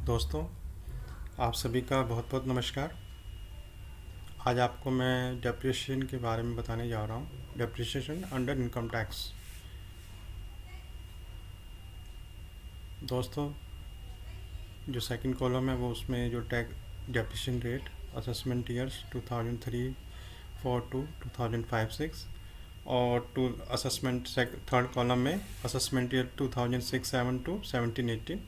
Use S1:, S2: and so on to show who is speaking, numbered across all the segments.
S1: दोस्तों, आप सभी का बहुत बहुत नमस्कार। आज आपको मैं डेप्रिसिएशन के बारे में बताने जा रहा हूँ। Depreciation under income tax. दोस्तों, जो सेकंड कॉलम है वो उसमें जो tax depreciation rate assessment years 2003 4 to 2005-6 और टू असेसमेंट थर्ड कॉलम में assessment year 2006-7 to 17-18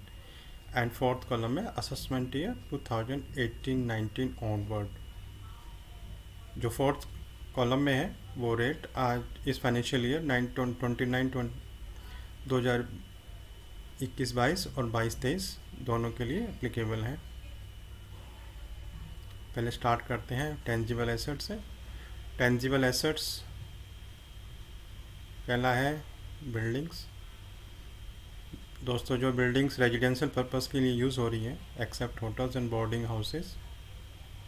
S1: and fourth column में असेसमेंट ईयर 2018-19 ऑनवर्ड। जो फोर्थ कॉलम में है वो रेट आज इस फाइनेंशियल ईयर 2021-22 और 22-23 दोनों के लिए एप्लीकेबल है। पहले स्टार्ट करते हैं टेंजिबल एसेट्स से। टेंजिबल एसेट्स पहला है बिल्डिंग्स। दोस्तों, जो बिल्डिंग्स रेजिडेंशियल पर्पस के लिए यूज़ हो रही हैं except hotels and boarding houses,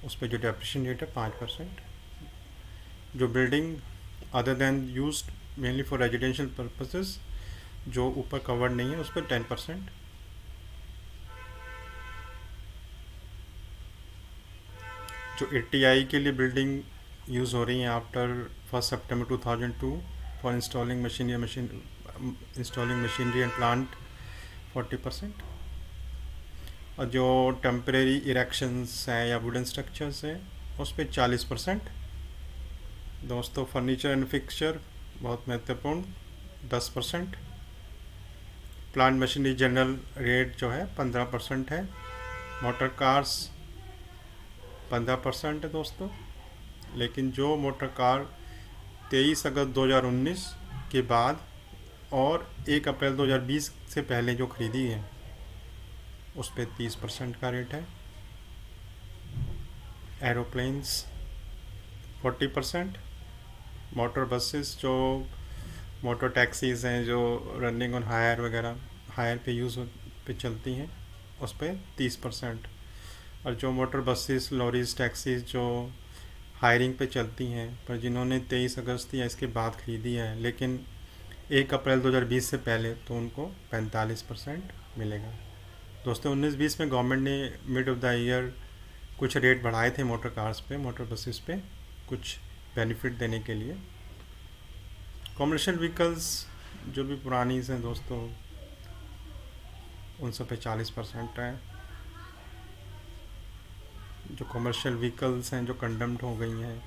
S1: उस पर जो डेप्रिसिएशन रेट है 5%। जो building other than used mainly for residential purposes जो ऊपर कवर्ड नहीं है उस पर 10%। जो 80i के लिए बिल्डिंग यूज़ हो रही हैं after 1 September 2002 for installing machinery and plant 40%। और जो टेम्परेरी इरेक्शंस हैं या वुडन स्ट्रक्चर्स हैं उस पर 40%। दोस्तों, फर्नीचर एंड फिक्सचर बहुत महत्वपूर्ण 10%। प्लांट मशीनरी जनरल रेट जो है 15% है। मोटर कार्स 15% है दोस्तों। लेकिन जो मोटर कार 23 अगस्त 2019 के बाद और 1 अप्रैल 2020 से पहले जो खरीदी है उस पर 30% का रेट है। एरोप्लेन्स 40%। मोटर बसेस जो मोटर टैक्सीज़ हैं जो रनिंग ऑन हायर वगैरह हायर पे यूज़ पे चलती हैं उस पर 30%। और जो मोटर बसेस लॉरीज टैक्सीज जो हायरिंग पे चलती हैं पर जिन्होंने 23 अगस्त या इसके बाद ख़रीदी है लेकिन 1 अप्रैल 2020 से पहले, तो उनको 45% मिलेगा। दोस्तों, 19-20 में गवर्नमेंट ने मिड ऑफ द ईयर कुछ रेट बढ़ाए थे मोटर कार्स पे, मोटर बसेस पे कुछ बेनिफिट देने के लिए। कमर्शियल व्हीकल्स जो भी पुरानी हैं दोस्तों उन सब पे 40% है। जो कमर्शियल व्हीकल्स हैं जो कंडम्ड हो गई हैं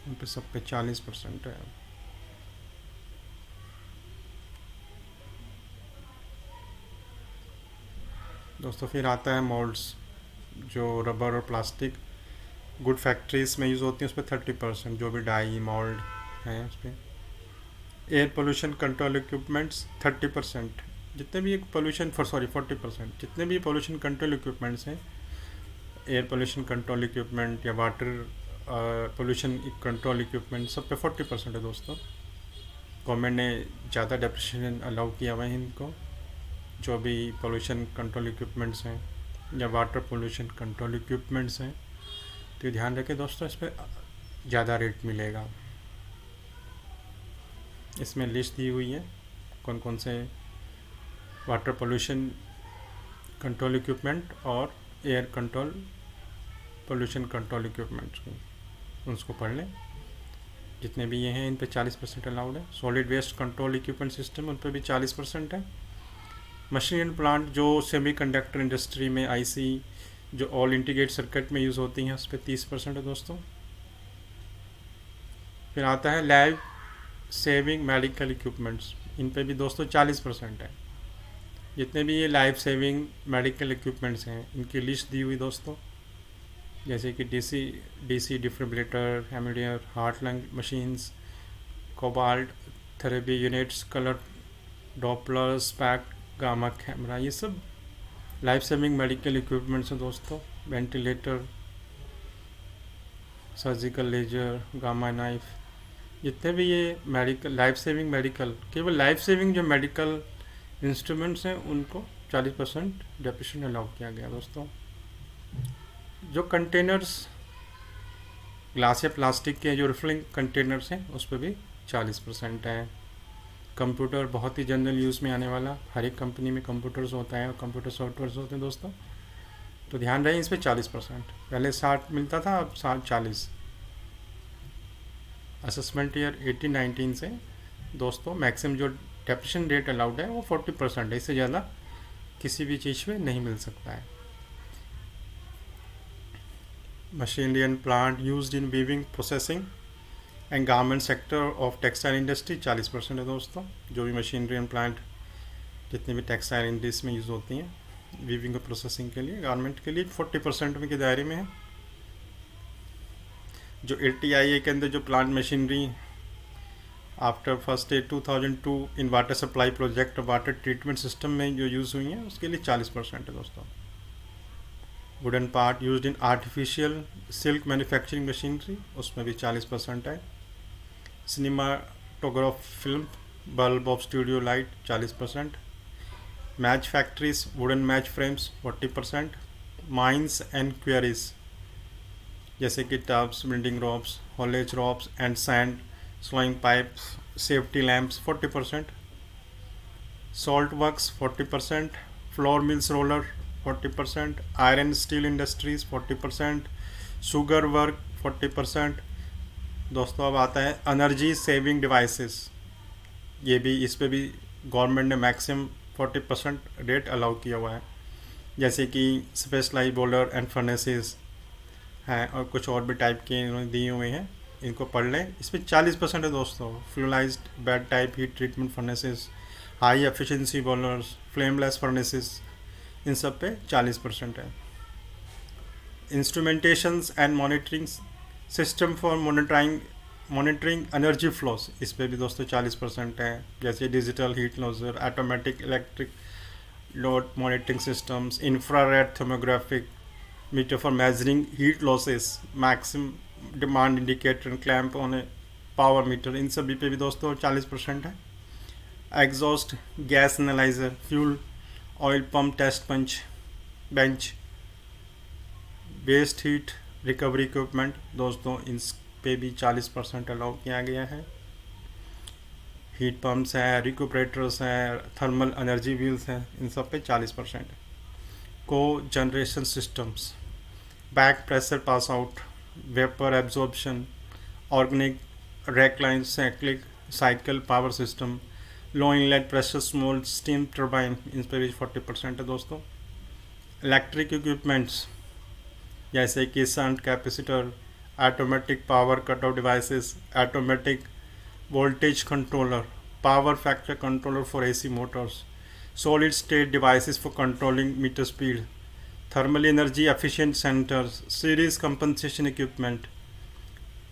S1: उन पे सब पे 40% है। दोस्तों, फिर आता है मोल्ड्स जो रबर और प्लास्टिक गुड फैक्ट्रीज में यूज़ होती हैं उस पर 30%। जो भी डाई मोल्ड हैं उस पर। Air pollution control equipments 30%। जितने भी पोल्यूशन 40% जितने भी पोल्यूशन कंट्रोल इक्विपमेंट्स हैं, एयर पोल्यूशन कंट्रोल इक्विपमेंट या वाटर पोल्यूशन कंट्रोल इक्विपमेंट सब पे 40% है दोस्तों। गवर्नमेंट ने ज़्यादा डेप्रिसिएशन अलाउ किया हुआ है इनको। जो भी पोल्यूशन कंट्रोल इक्विपमेंट्स हैं या वाटर पोल्यूशन कंट्रोल इक्विपमेंट्स हैं तो ध्यान रखें दोस्तों, इस पर ज़्यादा रेट मिलेगा। इसमें लिस्ट दी हुई है कौन कौन से वाटर पोल्यूशन कंट्रोल इक्विपमेंट और air control pollution control equipments को, उसको पढ़ लें। जितने भी ये हैं इन पे 40% अलाउड है। Solid waste control equipment system उन पर भी 40% है। मशीन एंड प्लांट जो सेमीकंडक्टर इंडस्ट्री में आईसी जो ऑल इंटीग्रेटेड सर्किट में यूज़ होती हैं उस पर 30% है दोस्तों। फिर आता है लाइफ सेविंग मेडिकल इक्विपमेंट्स, इन पे भी दोस्तों 40% है। जितने भी ये लाइफ सेविंग मेडिकल इक्विपमेंट्स हैं इनकी लिस्ट दी हुई दोस्तों, जैसे कि डीसी डिफिब्रिलेटर, हेमोडियर, heart lung machines, cobalt therapy units, colour Doppler, SPECT, gamma camera, ये सब लाइफ सेविंग मेडिकल इक्विपमेंट्स हैं दोस्तों। Ventilator, surgical laser, gamma knife, जितने भी ये मेडिकल लाइफ सेविंग मेडिकल केवल लाइफ सेविंग जो मेडिकल इंस्ट्रूमेंट्स हैं उनको 40% डेप्रिसिएशन अलाउ किया गया दोस्तों। जो कंटेनर्स ग्लास या प्लास्टिक के जो रिफिलिंग कंटेनर्स हैं उस पर भी 40% है। कंप्यूटर बहुत ही जनरल यूज़ में आने वाला, हर एक कंपनी में कंप्यूटर्स होता है और कंप्यूटर सॉफ्टवेयर्स होते हैं दोस्तों। तो ध्यान रहे इस पर 40%, पहले 60 मिलता था, अब 40। असेसमेंट ईयर 18-19 से दोस्तों मैक्सिमम जो डेप्रिसिएशन रेट अलाउड है वो 40% है, इससे ज़्यादा किसी भी चीज़ पे नहीं मिल सकता है। Machinery and plant used in weaving processing and garment sector of textile industry 40% है दोस्तों। जो भी मशीनरी एंड प्लांट जितनी भी टेक्सटाइल इंडस्ट्री में यूज़ होती हैं वीविंग और प्रोसेसिंग के लिए, गारमेंट के लिए 40% में के दायरे में है। जो ATIA के अंदर जो plant machinery after first day 2002 in water supply project water treatment system में जो यूज़ हुई हैं उसके लिए 40% है दोस्तों। Wooden part used in artificial silk manufacturing machinery, उसमें भी 40% है। Cinematograph film bulb of studio light 40%। Match factories wooden match frames 40%। Mines and queries जैसे कि tubs, building ropes, haulage ropes and sand slowing pipes, safety lamps 40%। Salt works 40%। Flour mills roller 40%। Iron steel industries 40%। Sugar work 40%। दोस्तों अब आता है energy saving devices, ये भी इस पे भी गवर्नमेंट ने मैक्सिमम 40% रेट अलाउ किया हुआ है, जैसे कि स्पेशलाइज बॉयलर एंड फर्नेसेस हैं और कुछ और भी टाइप के इन्होंने दिए हुए हैं, इनको पढ़ लें। इस पर 40% है दोस्तों। Fluidised bed type heat treatment furnaces, high efficiency boilers, flameless furnaces, इन सब पे 40% है। Instrumentations and monitoring system for monitoring energy flows, इस पे भी दोस्तों 40% है, जैसे digital heat logger, automatic electric load monitoring systems, infrared thermographic meter for measuring heat losses, maximum demand indicator, clamp on a power meter, इन सभी पे भी दोस्तों 40% है। Exhaust gas analyser, fuel oil pump test bench, waste heat recovery equipment, दोस्तों इन पे भी 40% अलाउ किया गया है। हीट पम्प्स हैं, रिक्यूपरेटर्स हैं, थर्मल एनर्जी व्हील्स हैं, इन सब पे 40%। Cogeneration systems, back pressure pass out, vapour absorption, organic Rankine cycle power system, low inlet pressure small steam turbine, इन पर भी 40% है दोस्तों। इलेक्ट्रिक इक्विपमेंट्स जैसे कि shunt capacitor, automatic power cut off devices, automatic voltage controller, power factor controller for AC motors, solid state devices for controlling meter speed, thermal energy efficient sensors, series compensation equipment,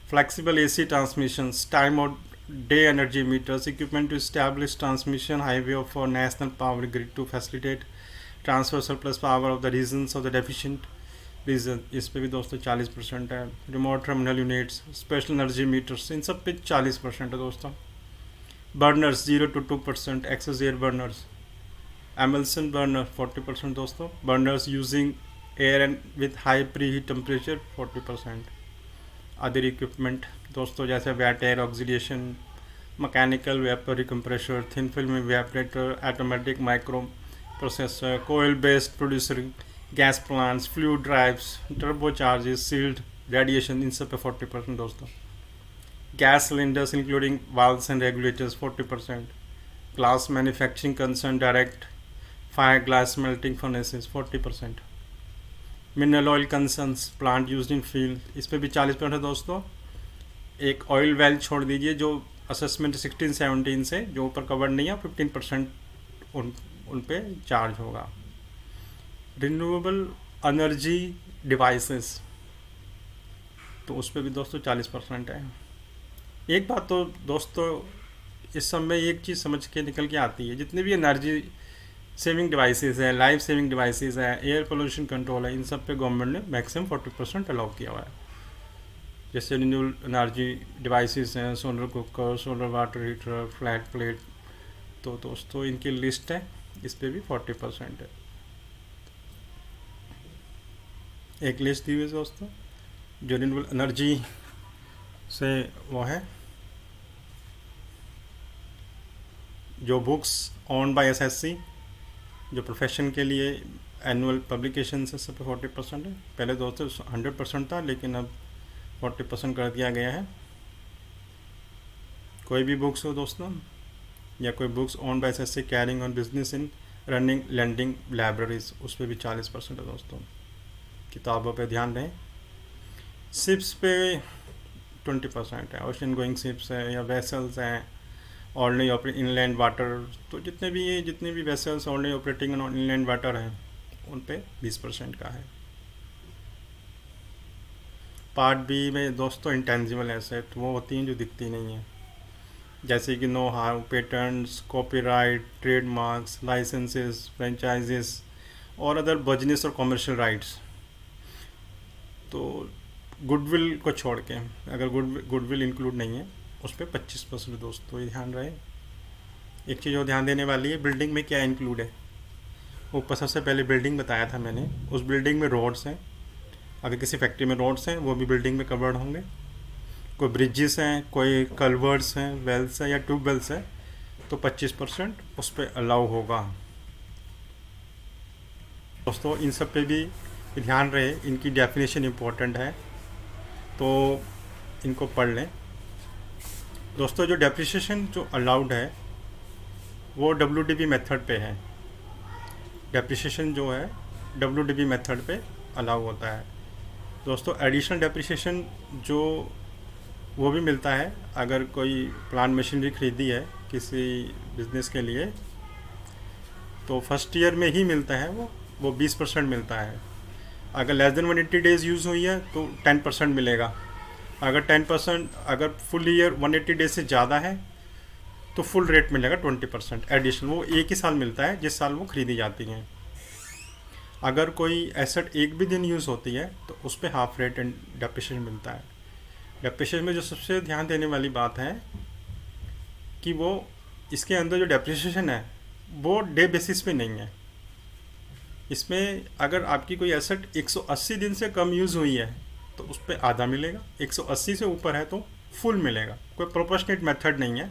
S1: flexible AC transmissions, time or day energy meters, equipment to establish transmission highway for national power grid to facilitate transfer surplus power of the regions of the deficient region, इस पे भी दोस्तों 40% है। Remote terminal units, special energy meters, इन सब पे 40% है दोस्तों। Burners 0 to 2%, excess air burners, emulsion burner 40% दोस्तों। Burners using air and with high preheat temperature 40%। Other equipment दोस्तों जैसे wet air oxidation, mechanical vapour recompressor, thin film evaporator, automatic microprocessor, coal based producer, gas plants, fluid drives, turbochargers, sealed radiation, इन सब पे 40% दोस्तों। Gas cylinders including valves and regulators 40%। Glass manufacturing concern direct fire glass melting furnaces 40%। Mineral oil concerns plant used in field, इस पे भी 40% है दोस्तों। एक ऑयल वेल छोड़ दीजिए जो असेसमेंट 16-17 से जो ऊपर कवर नहीं है, 15% उन पे चार्ज होगा। रिन्यूएबल एनर्जी डिवाइसेस, तो उस पर भी दोस्तों 40% है। एक बात तो दोस्तों इस समय एक चीज़ समझ के निकल के आती है, जितने भी एनर्जी सेविंग डिवाइसेस है, लाइफ सेविंग डिवाइसेस है, एयर पोल्यूशन कंट्रोल है, इन सब पे गवर्नमेंट ने मैक्सिमम 40% अलाउ किया हुआ है। जैसे रिन्यूएबल एनर्जी डिवाइसेस हैं, solar cooker, solar water heater, flat plate, तो दोस्तों इनकी लिस्ट है, इस पे भी 40% है। एक लिस्ट दी हुई है दोस्तों जो रिन्यूएबल एनर्जी से वो है। जो बुक्स ऑन बाय एसएससी जो प्रोफेशन के लिए एनुअल पब्लिकेशन से सब पे 40% है। पहले दोस्तों 100% था, लेकिन अब 40% कर दिया गया है। कोई भी बुक्स हो दोस्तों, या कोई books on by assessee carrying on business in running lending libraries, उस पर भी 40% है दोस्तों। किताबों पे ध्यान दें। शिप्स पे 20% है, ओशन गोइंग शिप्स है या वेसल्स हैं, ऑर्डिनरी ऑपरेट इनलैंड वाटर, तो जितने भी vessels ordinary operating on inland water हैं उन पे 20% का है। पार्ट बी में दोस्तों इंटेंजिबल एसेट वो होती हैं जो दिखती नहीं हैं, जैसे कि know how, patents, copyrights, trademarks, licences, franchises और अदर बिजनेस और कमर्शियल राइट्स। तो गुडविल को छोड़ के, अगर गुडविल इंक्लूड नहीं है, उस पर 25% दोस्तों, ये ध्यान रहे। एक चीज़ और ध्यान देने वाली है, बिल्डिंग में क्या इंक्लूड है। ऊपर सबसे पहले बिल्डिंग बताया था मैंने, उस बिल्डिंग में रोड्स हैं, अगर किसी फैक्ट्री में रोड्स हैं वो भी बिल्डिंग में कवर्ड होंगे। कोई ब्रिजेस हैं, कोई कल्वर्ट्स हैं, वेल्स हैं या ट्यूबवेल्स हैं, तो 25% उस पर अलाउ होगा दोस्तों। इन सब पे भी ध्यान रहे, इनकी डेफिनेशन इम्पोर्टेंट है, तो इनको पढ़ लें दोस्तों। जो डेप्रिसिएशन जो अलाउड है वो WDB मेथड पे है। डेप्रिसिएशन जो है WDB मेथड पे अलाउ होता है दोस्तों। एडिशनल डेप्रिसिएशन जो वो भी मिलता है, अगर कोई प्लांट मशीनरी खरीदी है किसी बिजनेस के लिए, तो फर्स्ट ईयर में ही मिलता है वो 20% मिलता है। अगर लेस देन 180 डेज़ यूज़ हुई है तो 10% मिलेगा। अगर 10%, अगर फुल ईयर 180 डेज से ज़्यादा है तो फुल रेट मिलेगा 20% एडिशनल। वो एक ही साल मिलता है जिस साल वो खरीदी जाती हैं। अगर कोई एसेट एक भी दिन यूज़ होती है तो उस पर हाफ रेट एंड डेप्रिसिएशन मिलता है। डेप्रिसिएशन में जो सबसे ध्यान देने वाली बात है कि वो इसके अंदर जो डेप्रिसिएशन है वो डे बेसिस पे नहीं है। इसमें अगर आपकी कोई एसेट 180 दिन से कम यूज़ हुई है तो उस पर आधा मिलेगा, 180 से ऊपर है तो फुल मिलेगा। कोई प्रोपोर्शनेट मेथड नहीं है,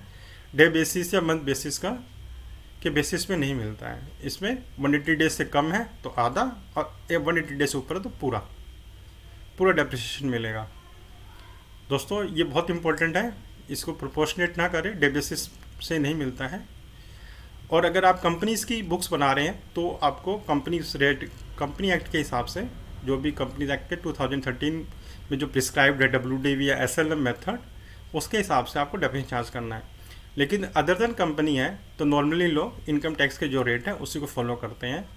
S1: डे बेसिस या मंथ बेसिस का के बेसिस पे नहीं मिलता है। इसमें 180 डेज से कम है तो आधा, और 180 डेज से ऊपर है तो पूरा डेप्रिसिएशन मिलेगा दोस्तों। ये बहुत इंपॉर्टेंट है, इसको प्रोपोर्शनेट ना करें, डे बेसिस से नहीं मिलता है। और अगर आप कंपनीज़ की बुक्स बना रहे हैं तो आपको कंपनी एक्ट के हिसाब से, जो भी कंपनीज एक्ट के 2013 में जो प्रिस्क्राइब्ड है WDB या SLM मेथड, उसके हिसाब से आपको डेप्रिसिएशन चार्ज करना है। लेकिन अदर देन कंपनी है तो नॉर्मली लोग इनकम टैक्स के जो रेट है उसी को फॉलो करते हैं।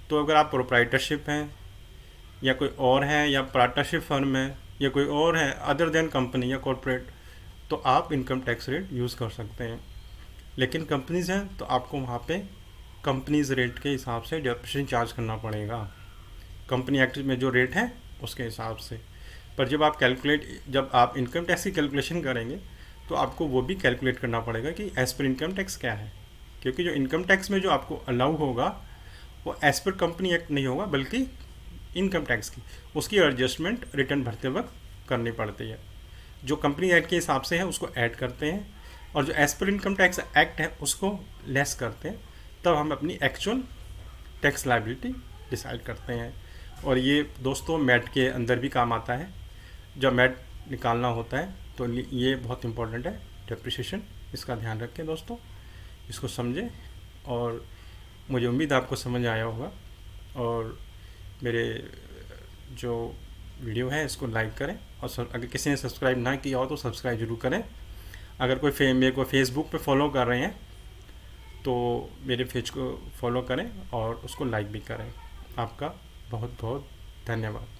S1: तो अगर आप प्रोप्राइटरशिप हैं या कोई और है, या पार्टनरशिप फर्म है, या कोई और है अदर देन कंपनी या कॉरपोरेट, तो आप इनकम टैक्स रेट यूज़ कर सकते हैं। लेकिन कंपनीज़ हैं तो आपको वहाँ पे कंपनीज़ रेट के हिसाब से डेप्रिसिएशन चार्ज करना पड़ेगा, कंपनी एक्ट में जो रेट है उसके हिसाब से। पर जब आप इनकम टैक्स की कैलकुलेशन करेंगे तो आपको वो भी कैलकुलेट करना पड़ेगा कि एज़ पर इनकम टैक्स क्या है, क्योंकि जो इनकम टैक्स में जो आपको अलाउ होगा वो एज़ पर कंपनी एक्ट नहीं होगा, बल्कि इनकम टैक्स की उसकी एडजस्टमेंट रिटर्न भरते वक्त करनी पड़ती है। जो कंपनी एक्ट के हिसाब से है उसको ऐड करते हैं, और जो as per income tax act है उसको लेस करते हैं, तब हम अपनी एक्चुअल टैक्स लायबिलिटी डिसाइड करते हैं। और ये दोस्तों मैट के अंदर भी काम आता है, जब मैट निकालना होता है तो ये बहुत इंपॉर्टेंट है डेप्रिसिएशन। इसका ध्यान रखें दोस्तों, इसको समझें, और मुझे उम्मीद आपको समझ आया होगा। और मेरे जो वीडियो है इसको लाइक करें, और अगर किसी ने सब्सक्राइब ना किया हो तो सब्सक्राइब जरूर करें। अगर मेरे को फेसबुक पे फॉलो कर रहे हैं तो मेरे पेज को फॉलो करें और उसको लाइक भी करें। आपका बहुत बहुत धन्यवाद।